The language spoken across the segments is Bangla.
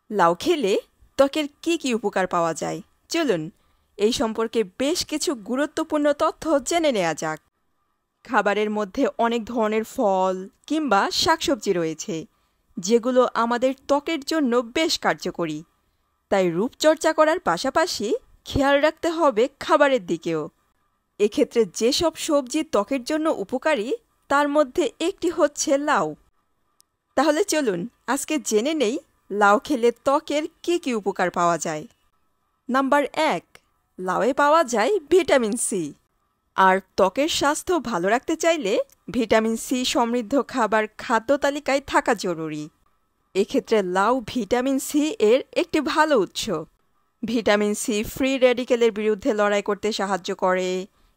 লাউ খেলে ত্বকের কি উপকার পাওয়া যায় চলুন এই সম্পর্কে বেশ কিছু গুরুত্বপূর্ণ তথ্য জেনে নেওয়া যাক। খাবারের মধ্যে অনেক ধরনের ফল কিংবা শাকসবজি রয়েছে যেগুলো আমাদের ত্বকের জন্য বেশ কার্যকরী। তাই রূপচর্চা করার পাশাপাশি খেয়াল রাখতে হবে খাবারের দিকেও। এক্ষেত্রে যেসব সবজি ত্বকের জন্য উপকারী তার মধ্যে একটি হচ্ছে লাউ। তাহলে চলুন আজকে জেনে নেই লাউ খেলে ত্বকের কি উপকার পাওয়া যায়। নাম্বার 1, লাউয়ে পাওয়া যায় ভিটামিন সি। আর ত্বকের স্বাস্থ্য ভালো রাখতে চাইলে ভিটামিন সি সমৃদ্ধ খাবার খাদ্য তালিকায় থাকা জরুরি। এক্ষেত্রে লাউ ভিটামিন সি এর একটি ভালো উৎস। ভিটামিন সি ফ্রি রেডিকেলের বিরুদ্ধে লড়াই করতে সাহায্য করে,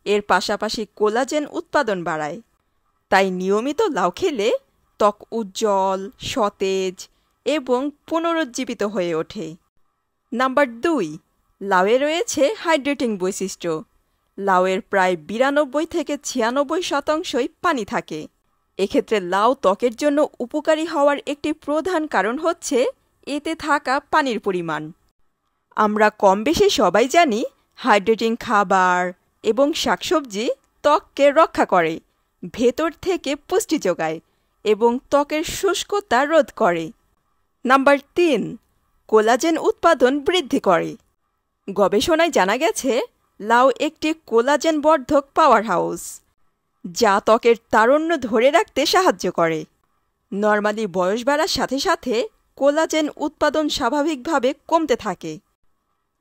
এর পাশাপাশি কোলাজেন উৎপাদন বাড়ায়। তাই নিয়মিত লাউ খেলে ত্বক উজ্জ্বল, সতেজ এবং পুনরুজ্জীবিত হয়ে ওঠে। নাম্বার 2, লাউয়ে রয়েছে হাইড্রেটিং বৈশিষ্ট্য। লাউয়ের প্রায় 92 থেকে 96% পানি থাকে। এক্ষেত্রে লাউ ত্বকের জন্য উপকারী হওয়ার একটি প্রধান কারণ হচ্ছে এতে থাকা পানির পরিমাণ। আমরা কম বেশি সবাই জানি হাইড্রেটিং খাবার এবং শাকসবজি ত্বককে রক্ষা করে, ভেতর থেকে পুষ্টি যোগায় এবং ত্বকের শুষ্কতা রোধ করে। নাম্বার 3, কোলাজেন উৎপাদন বৃদ্ধি করে। গবেষণায় জানা গেছে লাউ একটি কোলাজেন বর্ধক পাওয়ার হাউস, যা ত্বকের তারুণ্য ধরে রাখতে সাহায্য করে। নরমালি বয়স বাড়ার সাথে সাথে কোলাজেন উৎপাদন স্বাভাবিকভাবে কমতে থাকে।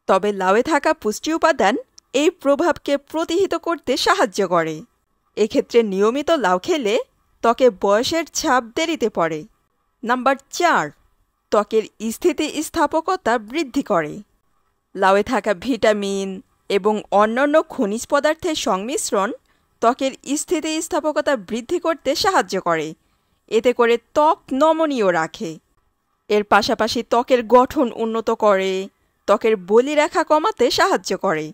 তবে লাউয়ে থাকা পুষ্টি উপাদান এই প্রভাবকে প্রতিহত করতে সাহায্য করে। এক্ষেত্রে নিয়মিত লাউ খেলে ত্বকে বয়সের ছাপ দেরিতে পড়ে। নাম্বার 4, ত্বকের স্থিতিস্থাপকতা বৃদ্ধি করে। লাউয়ে থাকা ভিটামিন এবং অন্যান্য খনিজ পদার্থের সংমিশ্রণ ত্বকের স্থিতিস্থাপকতা বৃদ্ধি করতে সাহায্য করে, এতে করে ত্বক নমনীয় রাখে। এর পাশাপাশি ত্বকের গঠন উন্নত করে, ত্বকের বলিরেখা কমাতে সাহায্য করে।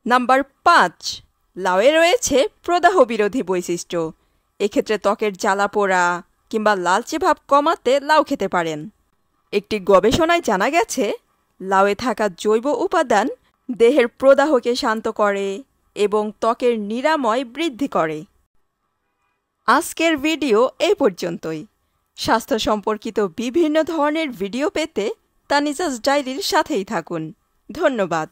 নাম্বার 5, লাউয়ে রয়েছে প্রদাহ বিরোধী বৈশিষ্ট্য। এক্ষেত্রে ত্বকের জ্বালাপোড়া কিংবা লালচে ভাব কমাতে লাউ খেতে পারেন। একটি গবেষণায় জানা গেছে লাউয়ে থাকা জৈব উপাদান দেহের প্রদাহকে শান্ত করে এবং ত্বকের নিরাময় বৃদ্ধি করে। আজকের ভিডিও এই পর্যন্তই। স্বাস্থ্য সম্পর্কিত বিভিন্ন ধরনের ভিডিও পেতে তানিজাস ডায়েরির সাথেই থাকুন। ধন্যবাদ।